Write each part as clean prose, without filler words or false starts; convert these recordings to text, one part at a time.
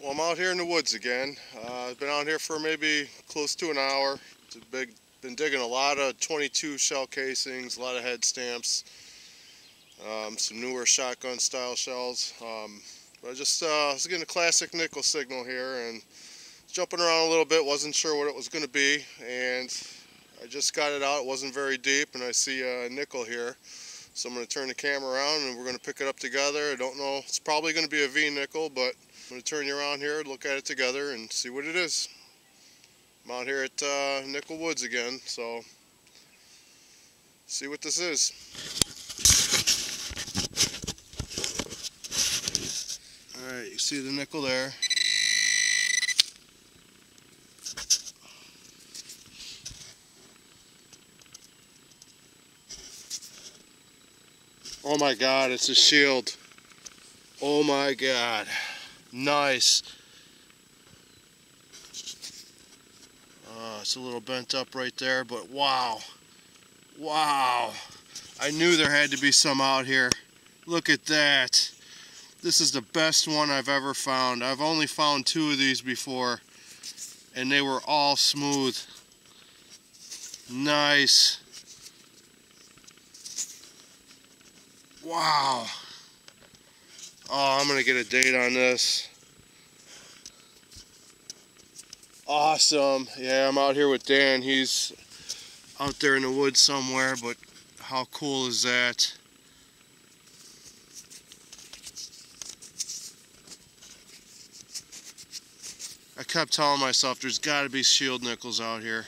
Well, I'm out here in the woods again. I've been out here for maybe close to an hour. Been digging a lot of 22 shell casings, a lot of head stamps, some newer shotgun style shells. But I was getting a classic nickel signal here and jumping around a little bit, wasn't sure what it was going to be, and I just got it out. It wasn't very deep, and I see a nickel here. So I'm going to turn the camera around and we're going to pick it up together. I don't know, it's probably going to be a V nickel, but I'm going to turn you around here, look at it together, and see what it is. I'm out here at Nickel Woods again, so see what this is. Alright, you see the nickel there. Oh my god, it's a shield. Oh my god. Nice. It's a little bent up right there, but wow. Wow. I knew there had to be some out here. Look at that. This is the best one I've ever found. I've only found 2 of these before, and they were all smooth. Nice. Wow. Oh, I'm gonna get a date on this. Awesome. Yeah, I'm out here with Dan. He's out there in the woods somewhere, but how cool is that? I kept telling myself there's got to be shield nickels out here.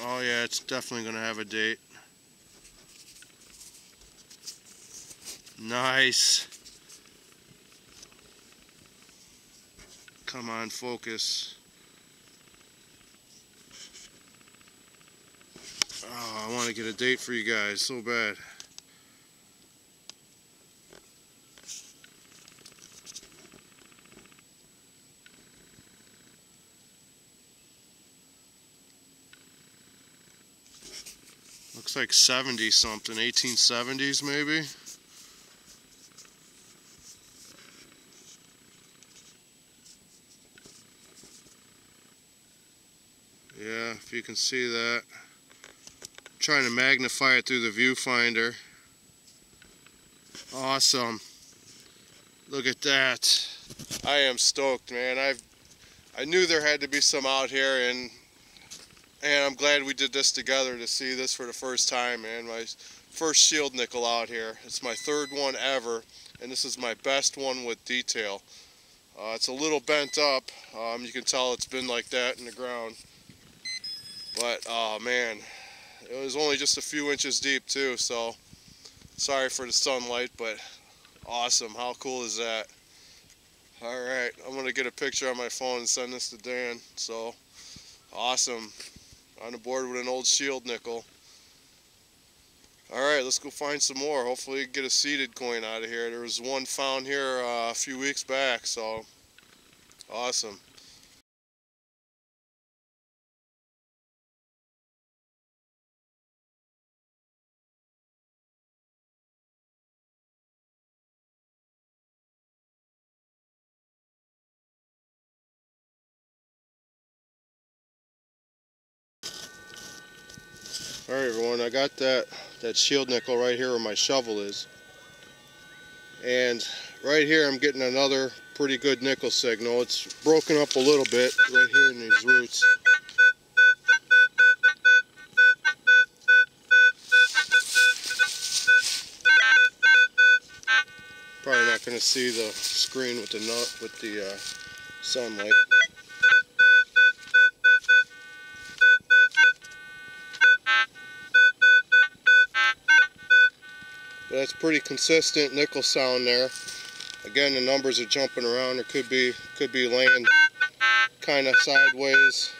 Oh yeah, it's definitely going to have a date. Nice. Come on, focus. Oh, I want to get a date for you guys so bad. Looks like 70 something, 1870s maybe. Yeah, if you can see that. I'm trying to magnify it through the viewfinder. Awesome. Look at that. I am stoked, man. I knew there had to be some out here, and I'm glad we did this together to see this for the first time, man. My first shield nickel out here. It's my 3rd one ever, and this is my best one with detail. It's a little bent up. You can tell it's been like that in the ground. But, oh man, it was only just a few inches deep too, so sorry for the sunlight, but awesome. How cool is that? Alright, I'm going to get a picture on my phone and send this to Dan. So, awesome. On the board with an old shield nickel. Alright, let's go find some more. Hopefully get a seeded coin out of here. There was one found here a few weeks back, so awesome. Alright everyone, I got that shield nickel right here where my shovel is. And right here I'm getting another pretty good nickel signal. It's broken up a little bit right here in these roots. Probably not going to see the screen with the sunlight. But that's pretty consistent nickel sound there. Again, the numbers are jumping around. There could be laying kind of sideways,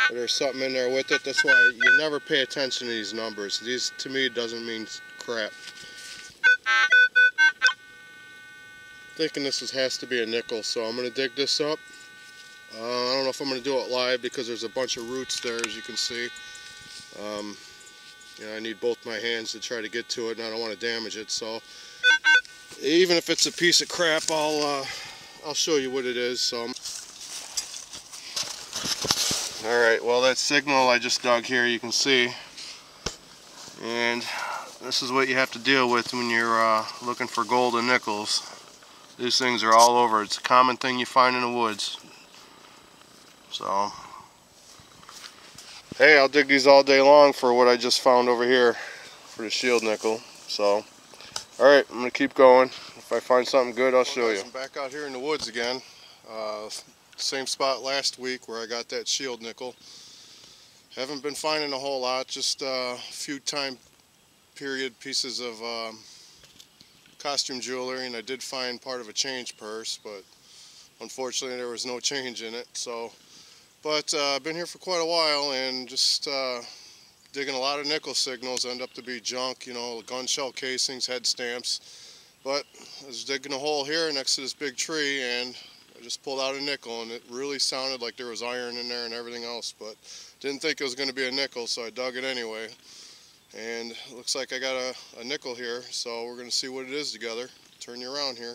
or there's something in there with it. That's why you never pay attention to these numbers. These, to me, doesn't mean crap. Thinking this has to be a nickel, so I'm going to dig this up. I don't know if I'm going to do it live because there's a bunch of roots there, as you can see. You know, I need both my hands to try to get to it, and I don't want to damage it. So even if it's a piece of crap, I'll show you what it is. So, all right. Well, that signal I just dug here, you can see, and this is what you have to deal with when you're looking for gold and nickels. These things are all over. It's a common thing you find in the woods. So, hey, I'll dig these all day long for what I just found over here for the shield nickel. So, alright, I'm going to keep going. If I find something good, I'll show you. I'm back out here in the woods again. Same spot last week where I got that shield nickel. Haven't been finding a whole lot, just a few time period pieces of costume jewelry, and I did find part of a change purse, but unfortunately there was no change in it. So, but I've been here for quite a while and just digging a lot of nickel signals. End up to be junk, you know, gun shell casings, head stamps. But I was digging a hole here next to this big tree, and I just pulled out a nickel, and it really sounded like there was iron in there and everything else, but didn't think it was going to be a nickel, so I dug it anyway. And it looks like I got a nickel here, so we're going to see what it is together. Turn you around here. You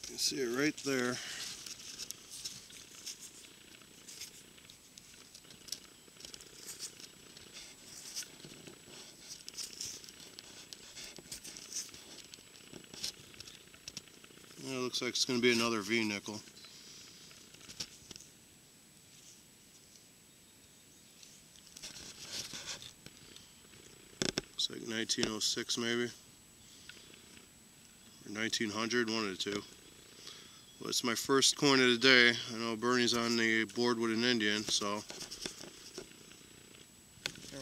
can see it right there. Yeah, it looks like it's going to be another V nickel. It's like 1906 maybe, or 1900, one of the two. Well, it's my first coin of the day. I know Bernie's on the board with an Indian, so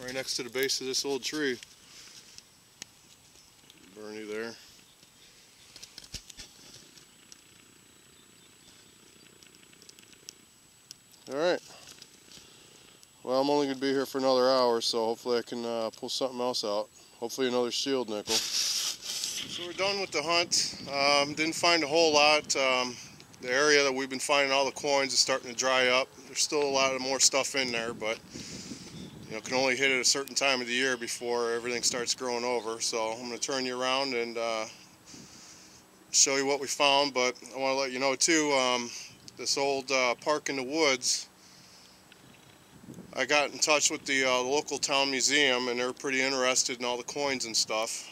right next to the base of this old tree. Bernie there. Alright. Well, I'm only going to be here for another hour, so hopefully I can pull something else out. Hopefully another shield nickel. So we're done with the hunt. Didn't find a whole lot. The area that we've been finding all the coins is starting to dry up. There's still a lot of more stuff in there, but you know, can only hit it a certain time of the year before everything starts growing over. So I'm going to turn you around and show you what we found. But I want to let you know too, this old park in the woods, I got in touch with the local town museum, and they're pretty interested in all the coins and stuff,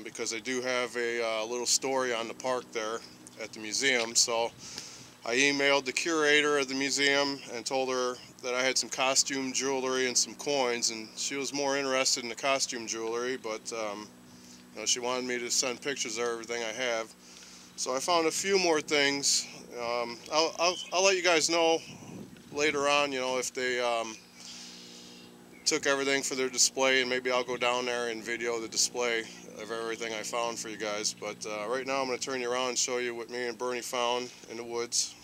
because they do have a little story on the park there at the museum. So I emailed the curator of the museum and told her that I had some costume jewelry and some coins, and she was more interested in the costume jewelry, but you know, she wanted me to send pictures of everything I have. So I found a few more things. I'll let you guys know later on, you know, if they took everything for their display, and maybe I'll go down there and video the display of everything I found for you guys. But right now I'm going to turn you around and show you what me and Bernie found in the woods.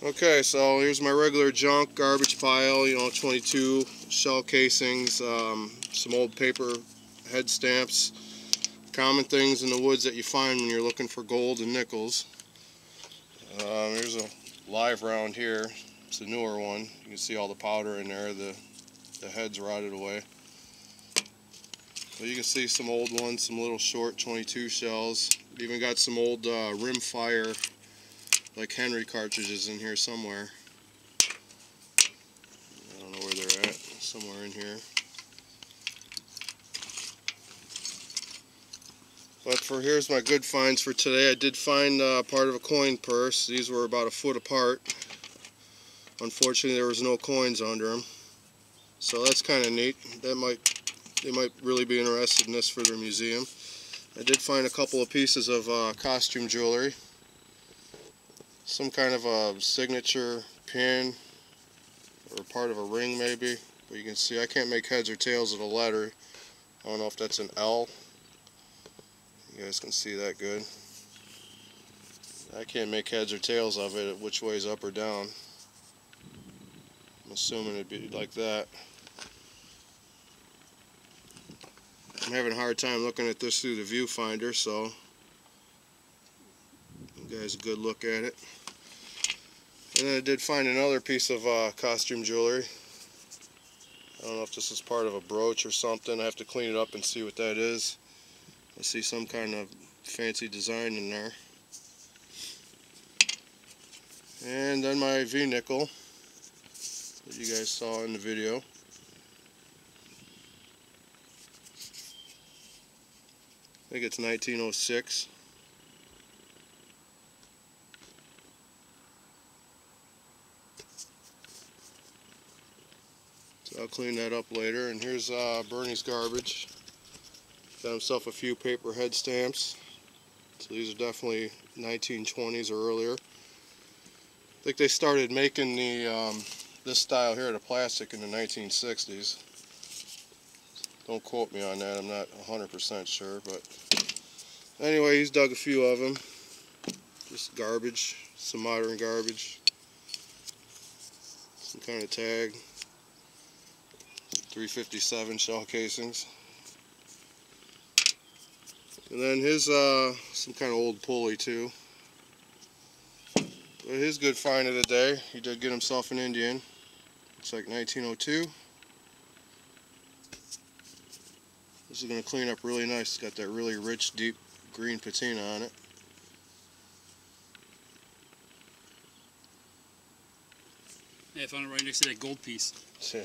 Okay, so here's my regular junk garbage pile, you know, 22 shell casings, some old paper head stamps, common things in the woods that you find when you're looking for gold and nickels. There's a live round here. It's a newer one. You can see all the powder in there. The head's rotted away. But you can see some old ones, some little short 22 shells. Even got some old rimfire, like Henry cartridges in here somewhere. I don't know where they're at. Somewhere in here. But here's my good finds for today. I did find part of a coin purse. These were about a foot apart. Unfortunately, there was no coins under them. So that's kind of neat. They might really be interested in this for their museum. I did find a couple of pieces of costume jewelry. Some kind of a signature pin or part of a ring maybe. But you can see I can't make heads or tails of the letter. I don't know if that's an L. You guys can see that good. I can't make heads or tails of it, which way is up or down. I'm assuming it'd be like that. I'm having a hard time looking at this through the viewfinder, so you guys a good look at it. And then I did find another piece of costume jewelry. I don't know if this is part of a brooch or something. I have to clean it up and see what that is. I see some kind of fancy design in there. And then my V-nickel that you guys saw in the video. I think it's 1906. So I'll clean that up later. And here's Bernie's garbage. Got himself a few paper head stamps. So these are definitely 1920s or earlier. I think they started making the this style here, the plastic, in the 1960s. Don't quote me on that, I'm not 100% sure, but anyway, he's dug a few of them. Just garbage, some modern garbage. Some kind of tag. 357 shell casings. And then his some kind of old pulley too. But his good find of the day, he did get himself an Indian. Looks like 1902. This is going to clean up really nice. It's got that really rich, deep green patina on it. Yeah, I found it right next to that gold piece. Yeah.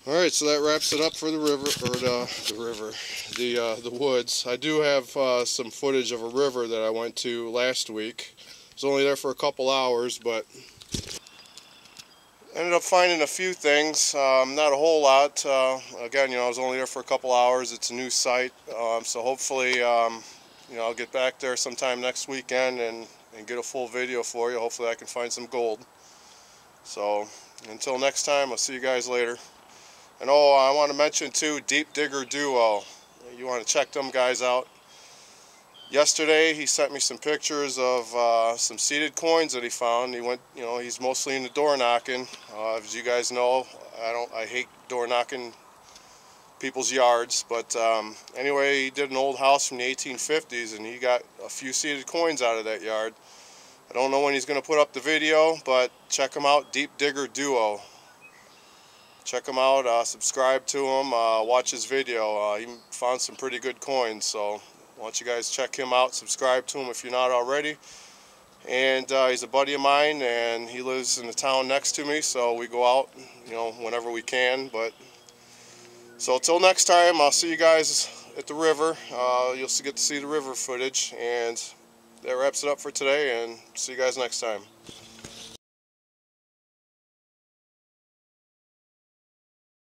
All right, so that wraps it up for the river, or the woods. I do have some footage of a river that I went to last week. I was only there for a couple hours, but ended up finding a few things, not a whole lot. Again, I was only there for a couple hours. It's a new site, so hopefully, I'll get back there sometime next weekend and get a full video for you. Hopefully I can find some gold. So until next time, I'll see you guys later. And I want to mention too, Deep Digger Duo. You want to check them guys out. Yesterday he sent me some pictures of some seeded coins that he found. He went, he's mostly into door knocking. As you guys know, I hate door knocking people's yards. But anyway, he did an old house from the 1850s, and he got a few seeded coins out of that yard. I don't know when he's going to put up the video, but check him out, Deep Digger Duo. Check him out, subscribe to him, watch his video. He found some pretty good coins, so I want you guys to check him out, subscribe to him if you're not already. And he's a buddy of mine, and he lives in the town next to me, so we go out, whenever we can. But so until next time, I'll see you guys at the river. You'll get to see the river footage, and that wraps it up for today, and see you guys next time.